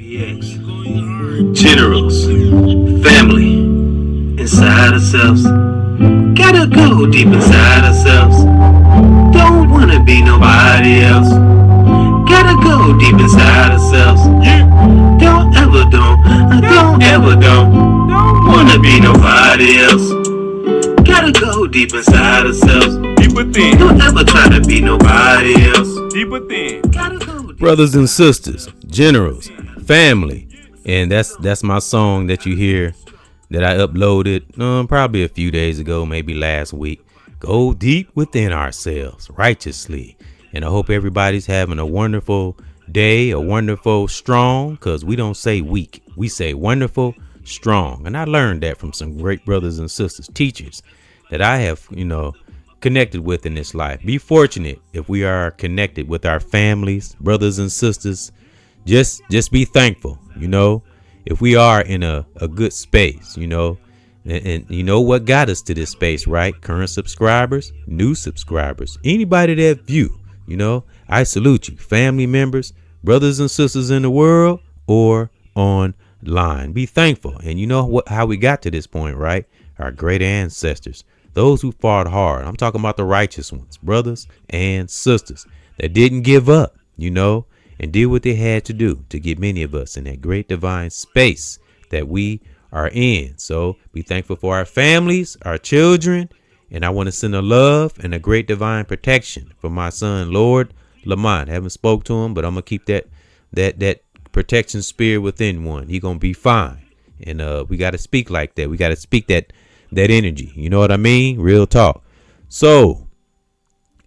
EBX. Generals, family, inside ourselves. Gotta go deep inside ourselves. Don't wanna be nobody else. Gotta go deep inside ourselves. Don't wanna be nobody else. Gotta go deep inside ourselves. Deep within. Don't ever try to be nobody else. Deep within. Gotta go deep. Brothers and sisters, generals, family, and that's my song that you hear that I uploaded probably a few days ago, maybe last week. Go deep within ourselves righteously. And I hope everybody's having a wonderful day, a wonderful strong, because we don't say weak, we say wonderful strong. And I learned that from some great brothers and sisters, teachers that I have, connected with in this life. Be fortunate if we are connected with our families, brothers and sisters. Just be thankful, if we are in a good space, and you know what got us to this space, right? Current subscribers, new subscribers, anybody that view, I salute you, family members, brothers and sisters in the world or online. Be thankful. And you know how we got to this point, right? Our great ancestors, those who fought hard. I'm talking about the righteous ones, brothers and sisters that didn't give up, and did what they had to do to get many of us in that great divine space that we are in. So be thankful for our families, our children. And I want to send a love and a great divine protection for my son, Lord Lamont. I haven't spoke to him, but I'm going to keep that protection spirit within one. He going to be fine. And we got to speak like that. We got to speak that energy. You know what I mean? Real talk. So,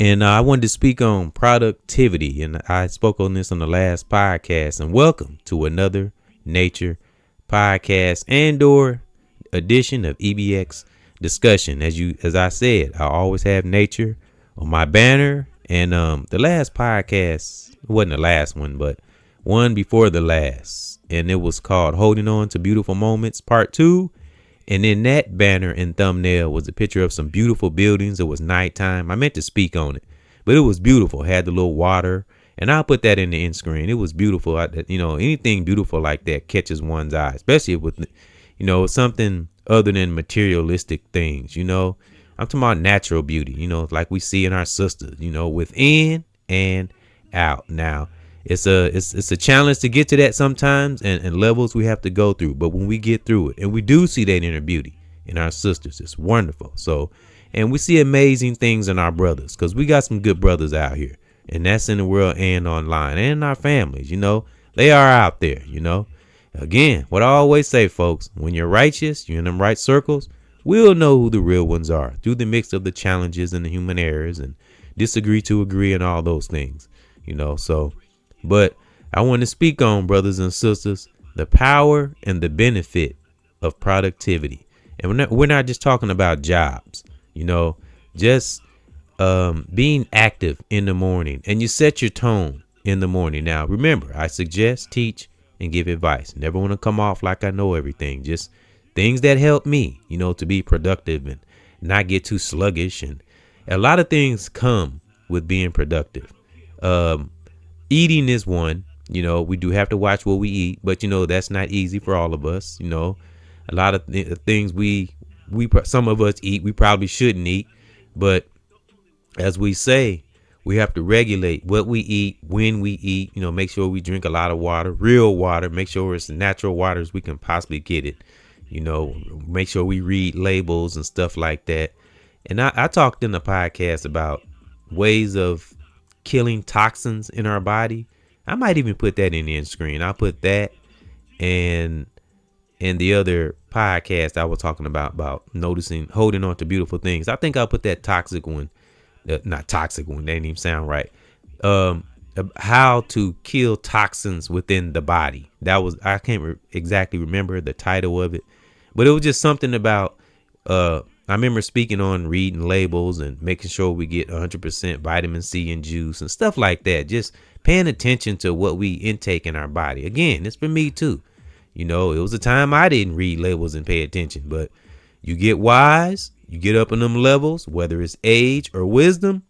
and I wanted to speak on productivity. And I spoke on this on the last podcast. And welcome to another nature podcast and/or edition of EBX discussion. As I said, I always have nature on my banner. And the last podcast wasn't the last one, but one before the last. And it was called Holding On to Beautiful Moments Part 2. And in that banner and thumbnail was a picture of some beautiful buildings. It was nighttime. I meant to speak on it, but it was beautiful. It had the little water, and I'll put that in the end screen. It was beautiful. Anything beautiful like that catches one's eye, especially with, something other than materialistic things. I'm talking about natural beauty, like we see in our sisters, within and out. Now, it's a challenge to get to that sometimes, and levels we have to go through. But when we get through it, and we do see that inner beauty in our sisters, it's wonderful. So, and we see amazing things in our brothers, because we got some good brothers out here, and that's in the world and online and in our families. They are out there. Again, what I always say, folks, when you're righteous, you're in them right circles, we'll know who the real ones are through the mix of the challenges and the human errors and disagree to agree and all those things. So. But I want to speak on, brothers and sisters, the power and the benefit of productivity. And we're not just talking about jobs, just being active in the morning. And you set your tone in the morning. Now, remember, I suggest, teach, and give advice. Never want to come off like I know everything. Just things that help me, to be productive and not get too sluggish. And a lot of things come with being productive. Eating is one, we do have to watch what we eat, but that's not easy for all of us. A lot of things some of us eat, we probably shouldn't eat. But as we say, we have to regulate what we eat, when we eat, make sure we drink a lot of water, real water, make sure it's natural water as we can possibly get it. Make sure we read labels and stuff like that. And I talked in the podcast about ways of killing toxins in our body. I might even put that in the end screen. I'll put that and the other podcast I was talking about holding on to beautiful things. I think I'll put that toxic one, not toxic one. That didn't even sound right. How to kill toxins within the body. I can't exactly remember the title of it, but it was just something about, I remember speaking on reading labels and making sure we get 100% vitamin C in juice and stuff like that. Just paying attention to what we intake in our body. Again, it's for me too. It was a time I didn't read labels and pay attention, but you get wise, you get up in them levels, whether it's age or wisdom,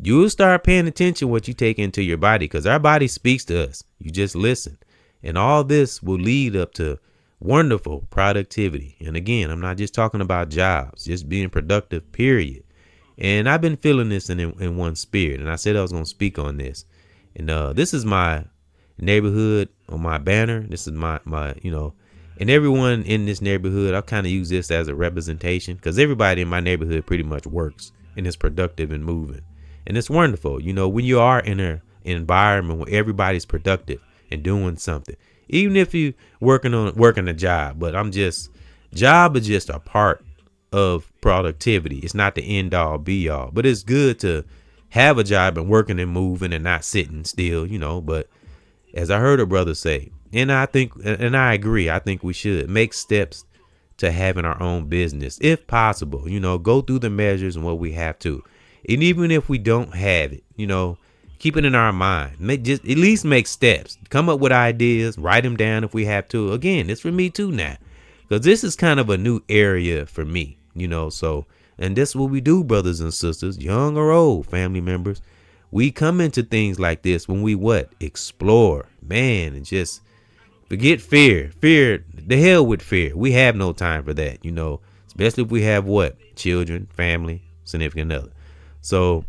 you'll start paying attention what you take into your body, because our body speaks to us. You just listen. And all this will lead up to wonderful productivity. And again, I'm not just talking about jobs, just being productive, period. And I've been feeling this in one spirit. And I said I was going to speak on this. And this is my neighborhood on my banner. This is my and everyone in this neighborhood, I kind of use this as a representation because everybody in my neighborhood pretty much works and is productive and moving. And it's wonderful. When you are in an environment where everybody's productive and doing something, even if you working a job, but job is just a part of productivity. It's not the end all be all, but it's good to have a job and working and moving and not sitting still, but as I heard a brother say, and I agree, I think we should make steps to having our own business if possible, go through the measures and what we have to. And even if we don't have it, keep it in our mind, just at least make steps, come up with ideas, write them down if we have to. Again, it's for me too now, because this is kind of a new area for me, so, and this is what we do, brothers and sisters, young or old family members. We come into things like this when we explore, man, and just forget fear. The hell with fear. We have no time for that, especially if we have children, family, significant other. So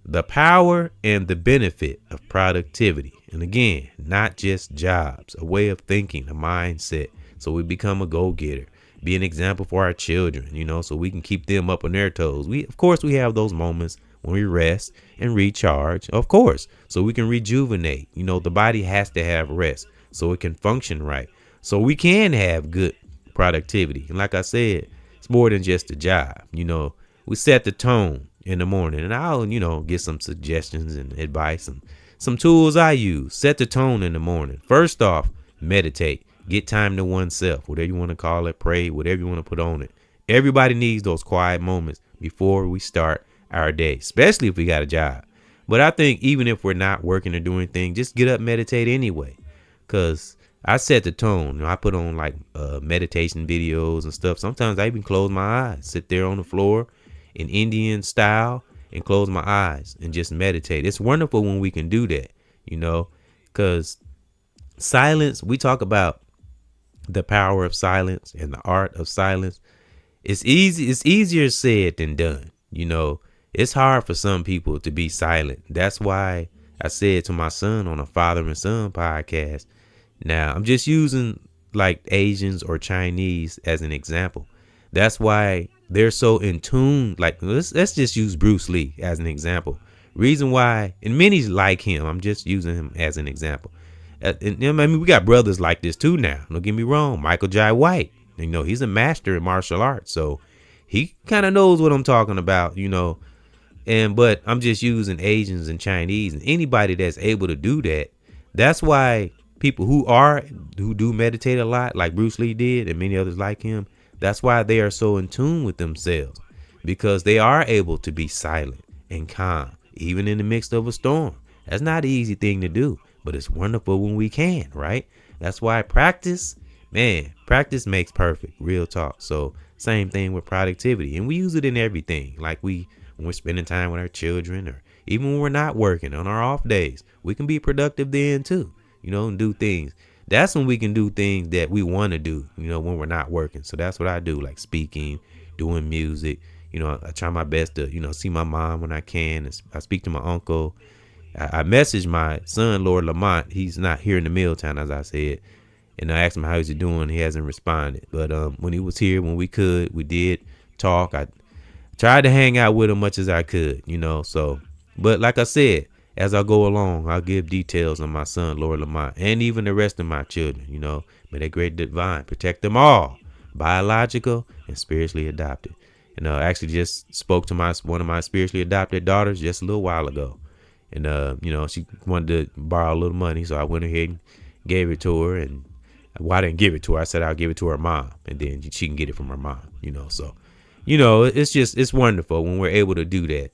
the power and the benefit of productivity. And again, not just jobs, a way of thinking, a mindset. So we become a go-getter, be an example for our children, so we can keep them up on their toes. Of course, we have those moments when we rest and recharge, of course, so we can rejuvenate. The body has to have rest so it can function right, so we can have good productivity. And like I said, it's more than just a job. We set the tone in the morning, and I'll, get some suggestions and advice and some tools I use. Set the tone in the morning. First off, meditate. Get time to oneself, whatever you want to call it, pray, whatever you want to put on it. Everybody needs those quiet moments before we start our day, especially if we got a job. But I think even if we're not working or doing things, just get up, meditate anyway. Cause I set the tone. I put on like meditation videos and stuff. Sometimes I even close my eyes, sit there on the floor in Indian style and close my eyes and just meditate. It's wonderful when we can do that, cause silence, we talk about the power of silence and the art of silence. It's easier said than done. It's hard for some people to be silent. That's why I said to my son on a father and son podcast. Now I'm just using like Asians or Chinese as an example. That's why they're so in tune. Like let's just use Bruce Lee as an example. Reason why, and many like him, I'm just using him as an example. And I mean, we got brothers like this too now. Don't get me wrong. Michael Jai White, he's a master in martial arts, so he kind of knows what I'm talking about, but I'm just using Asians and Chinese and anybody that's able to do that. That's why people who do meditate a lot, like Bruce Lee did, and many others like him, that's why they are so in tune with themselves, because they are able to be silent and calm, even in the midst of a storm. That's not an easy thing to do, but it's wonderful when we can, right? That's why practice makes perfect, real talk. So same thing with productivity, and we use it in everything. Like when we're spending time with our children, or even when we're not working on our off days, we can be productive then too, and do things. That's when we can do things that we want to do, when we're not working. So that's what I do, like speaking, doing music. I try my best to, see my mom when I can. I speak to my uncle. I messaged my son, Lord Lamont. He's not here in the Milltown, as I said. And I asked him how he's doing. He hasn't responded. But when he was here, when we did talk. I tried to hang out with him much as I could, So, but like I said, as I go along, I'll give details on my son, Lord Lamont, and even the rest of my children, May that great divine protect them all, biological and spiritually adopted. And I actually just spoke to one of my spiritually adopted daughters just a little while ago. And, she wanted to borrow a little money. So I went ahead and gave it to her. And I didn't give it to her. I said I'll give it to her mom, and then she can get it from her mom, So, it's wonderful when we're able to do that,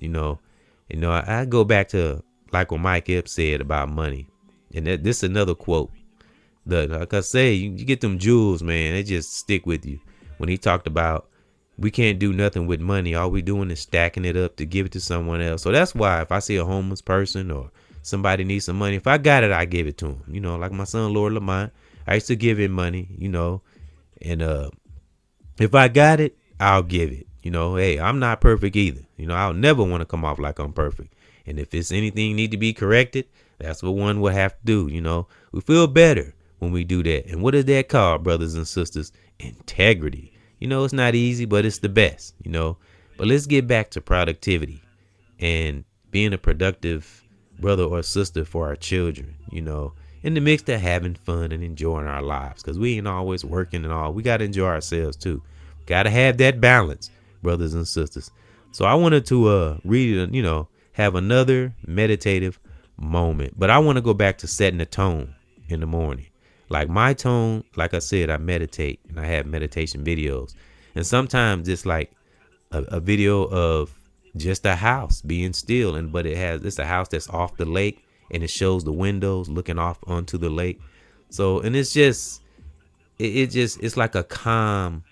I go back to like what Mike Epps said about money. And this is another quote. Like I say, you get them jewels, man. They just stick with you. When he talked about we can't do nothing with money. All we doing is stacking it up to give it to someone else. So that's why if I see a homeless person or somebody needs some money, if I got it, I give it to him. You know, like my son Lord Lamont, I used to give him money. You know, and if I got it, I'll give it. You know, hey, I'm not perfect either. You know, I'll never want to come off like I'm perfect. And if it's anything need to be corrected, that's what one would have to do. You know, we feel better when we do that. And what is that called, brothers and sisters? Integrity. You know, it's not easy, but it's the best, you know. But let's get back to productivity and being a productive brother or sister for our children, you know, in the mix of having fun and enjoying our lives, because we ain't always working and all. We got to enjoy ourselves too. Got to have that balance, brothers and sisters. So I wanted to read, you know, have another meditative moment, but I want to go back to setting the tone in the morning. Like my tone, like I said, I meditate and I have meditation videos, and sometimes it's like a video of just a house being still, but it's a house that's off the lake, and it shows the windows looking off onto the lake. So, and it's just it's like a calm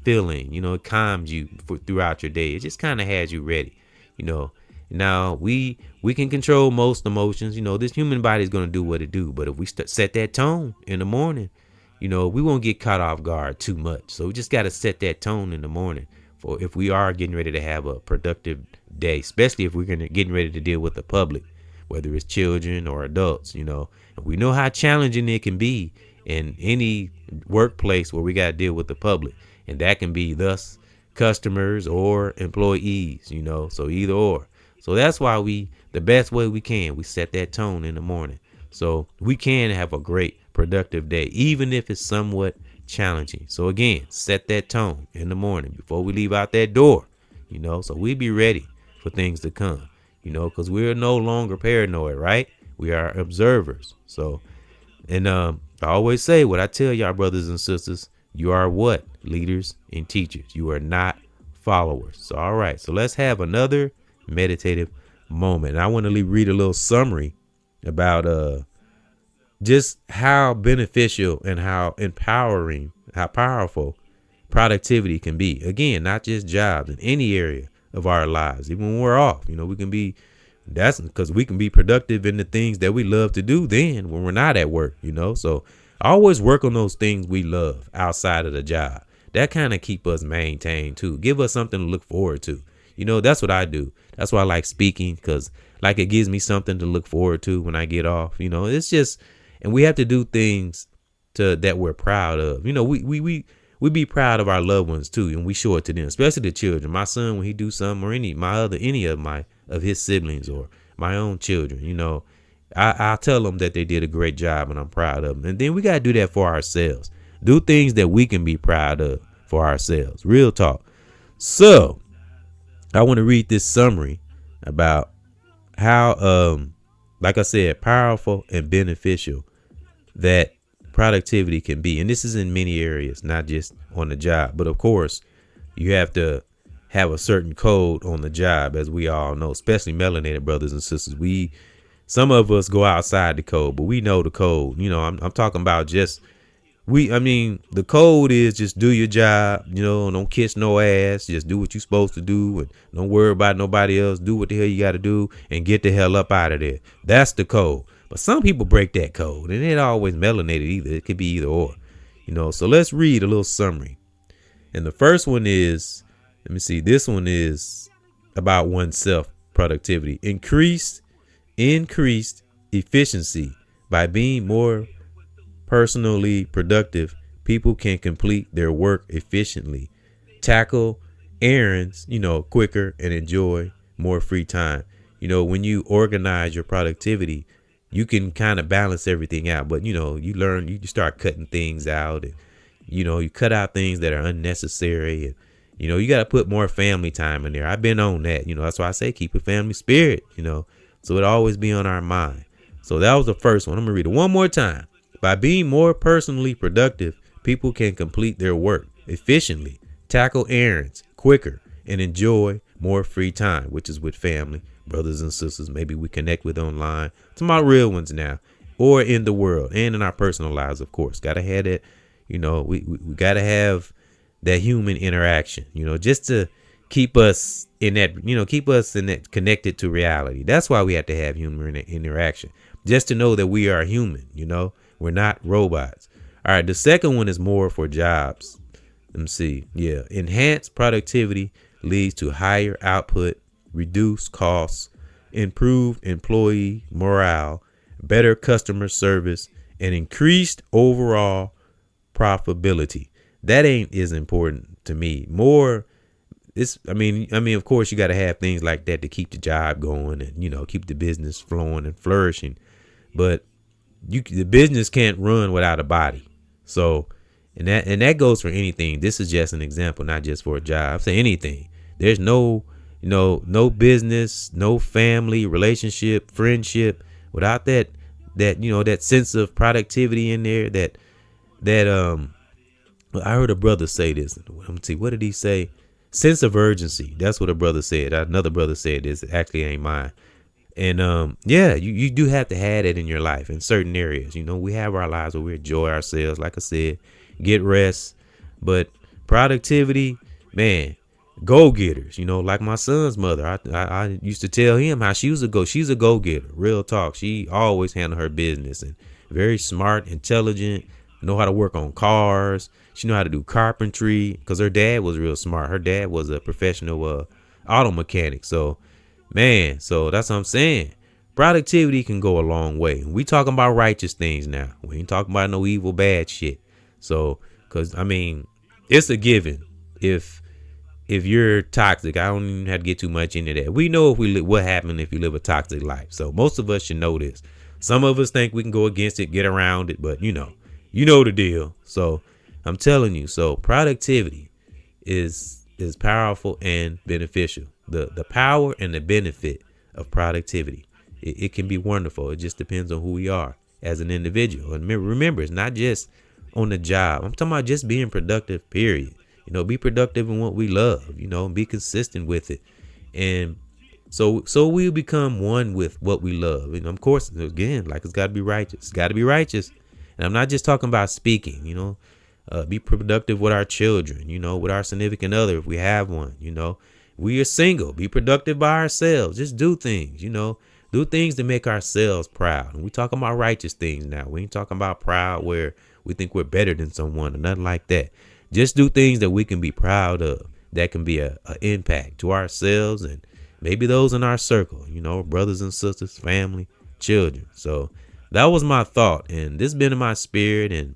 feeling, you know. It calms you throughout your day. It just kind of has you ready, you know. Now we can control most emotions, you know. This human body is going to do what it do, but if we set that tone in the morning, you know, we won't get caught off guard too much. So we just got to set that tone in the morning for if we are getting ready to have a productive day, especially if we're getting ready to deal with the public, whether it's children or adults, you know. And we know how challenging it can be in any workplace where we got to deal with the public, and that can be thus customers or employees, you know. So either or. So that's why the best way we set that tone in the morning, so we can have a great productive day, even if it's somewhat challenging. So again, set that tone in the morning before we leave out that door, you know, so we be ready for things to come, you know, because we're no longer paranoid, right? We are observers. So, and I always say what I tell y'all, brothers and sisters, you are what? Leaders and teachers. You are not followers. So, all right. So let's have another meditative moment. And I want to read a little summary about just how beneficial and how empowering, how powerful productivity can be. Again, not just jobs, in any area of our lives. Even when we're off, you know, that's because we can be productive in the things that we love to do then when we're not at work, you know. So always work on those things we love outside of the job. That kind of keep us maintained too. Give us something to look forward to. You know, that's what I do. That's why I like speaking, because like it gives me something to look forward to when I get off. You know, it's just, and we have to do things that we're proud of. You know, we be proud of our loved ones too, and we show it to them, especially the children. My son, when he do something, or any of his siblings or my own children, you know, I tell them that they did a great job and I'm proud of them. And then we got to do that for ourselves. Do things that we can be proud of for ourselves. Real talk. So I want to read this summary about how, like I said, powerful and beneficial that productivity can be. And this is in many areas, not just on the job. But of course, you have to have a certain code on the job, as we all know, especially melanated brothers and sisters. Some of us go outside the code, but we know the code. You know, I'm talking about just the code is just do your job, you know, don't kiss no ass, just do what you're supposed to do and don't worry about nobody else. Do what the hell you got to do and get the hell up out of there. That's the code. But some people break that code, and it ain't always melanated either. It could be either or, you know. So let's read a little summary. And the first one is, let me see, this one is about oneself productivity. Increased efficiency. By being more personally productive, people can complete their work efficiently, tackle errands, you know, quicker, and enjoy more free time. You know, when you organize your productivity, you can kind of balance everything out. But, you know, you start cutting things out, and, you know, you cut out things that are unnecessary, and, you know, you got to put more family time in there. I've been on that, you know, that's why I say keep a family spirit, you know, so it always be on our mind. So that was the first one. I'm gonna read it one more time. By being more personally productive, people can complete their work efficiently, tackle errands quicker, and enjoy more free time, which is with family, brothers and sisters, maybe we connect with online, to my real ones now, or in the world and in our personal lives, of course. Gotta have that, you know, we gotta have that human interaction, you know, just to keep us in that, keep us in that connected to reality. That's why we have to have human interaction, just to know that we are human. We're not robots. All right, the second one is more for jobs. Let me see. Yeah, enhanced productivity leads to higher output, reduced costs, improved employee morale, better customer service, and increased overall profitability. That ain't as important to me. More, it's I mean, of course you got to have things like that to keep the job going and keep the business flowing and flourishing. But the business can't run without a body. So, and that goes for anything. This is just an example, not just for a job. Say anything. There's no business, no family, relationship, friendship without that sense of productivity in there. That I heard a brother say this. Let me see. What did he say? Sense of urgency. That's what a brother said. Another brother said this. It actually ain't mine. And yeah, you do have to have it in your life in certain areas. We have our lives where we enjoy ourselves, like I said, get rest. But productivity, man, go getters. Like my son's mother. I used to tell him how she's a go getter. Real talk. She always handled her business and very smart, intelligent, know how to work on cars. She know how to do carpentry because her dad was real smart. Her dad was a professional auto mechanic. So, man, so that's what I'm saying. Productivity can go a long way. We talking about righteous things now. We ain't talking about no evil, bad shit. So, because, I mean, it's a given. If you're toxic, I don't even have to get too much into that. We know what happened if you live a toxic life. So most of us should know this. Some of us think we can go against it, get around it, but you know the deal. So I'm telling you. So productivity is powerful and beneficial. The power and the benefit of productivity. It can be wonderful. It just depends on who we are as an individual. And remember, it's not just on the job. I'm talking about just being productive, period. Be productive in what we love, and be consistent with it. And so we become one with what we love. And of course, again, like it's got to be righteous. It's got to be righteous. And I'm not just talking about speaking, be productive with our children, with our significant other, if we have one, we are single, be productive by ourselves. Just do things, do things to make ourselves proud. And we talking about righteous things now. We ain't talking about proud where we think we're better than someone or nothing like that. Just do things that we can be proud of, that can be a impact to ourselves and maybe those in our circle, brothers and sisters, family, children. So that was my thought, and this been in my spirit. And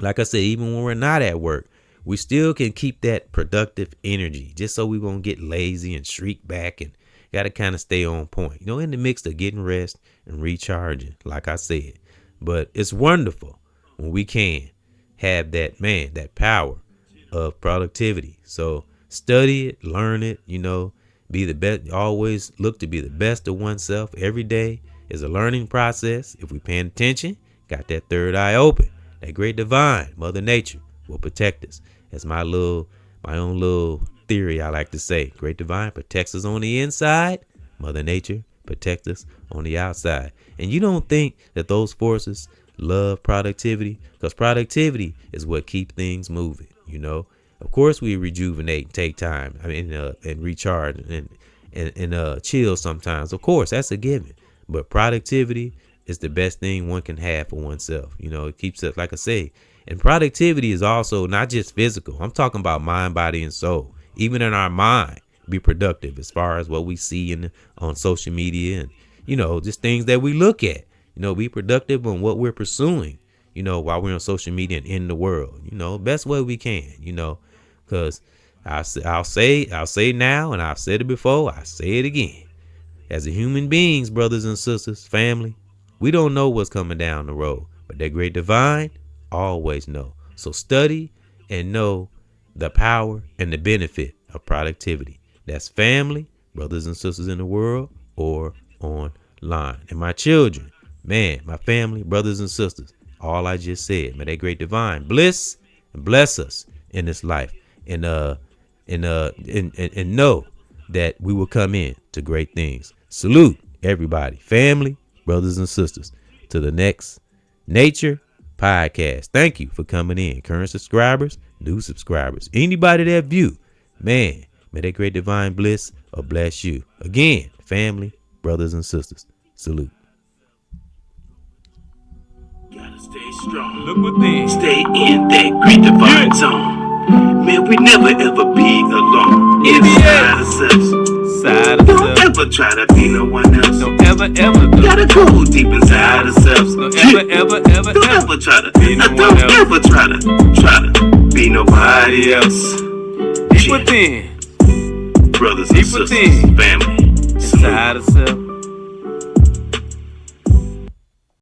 like I said, even when we're not at work, we still can keep that productive energy, just so we won't get lazy and shriek back, and got to kind of stay on point, in the mix of getting rest and recharging, like I said. But it's wonderful when we can have that power of productivity. So study it, learn it, be the best. Always look to be the best of oneself. Every day is a learning process. If we paying attention, got that third eye open, that great divine Mother Nature will protect us. That's my own little theory. I like to say, great divine protects us on the inside. Mother Nature protects us on the outside. And you don't think that those forces love productivity? Because productivity is what keeps things moving. Of course we rejuvenate and take time. And recharge and chill sometimes. Of course, that's a given. But productivity is the best thing one can have for oneself. It keeps us, like I say. And productivity is also not just physical. I'm talking about mind, body, and soul. Even in our mind, be productive as far as what we see on social media and just things that we look at. Be productive on what we're pursuing, while we're on social media and in the world, best way we can, because I'll say now, and I've said it before, I say it again. As a human beings, brothers and sisters, family, we don't know what's coming down the road, but that great divine always know. So study and know the power and the benefit of productivity. That's family, brothers and sisters in the world, or online. And my children, man, my family, brothers and sisters, all I just said, may that great divine bliss and bless us in this life, and know that we will come in to great things. Salute everybody, family, brothers and sisters, to the next Nature Podcast. Thank you for coming in, current subscribers, new subscribers, anybody that view, man. May that great divine bliss bless you. Again, family, brothers and sisters, salute. Gotta stay strong. Look within. Stay in that great divine zone. Man, we never ever be alone. Inside ourselves. Side of Don't self. ever try to be no one else. Don't ever go. Gotta go deep inside ourselves. Don't Don't ever ever try to be no one don't else. ever try to be nobody else. Deep within. Brothers Deep and sisters, within. family. Inside of self.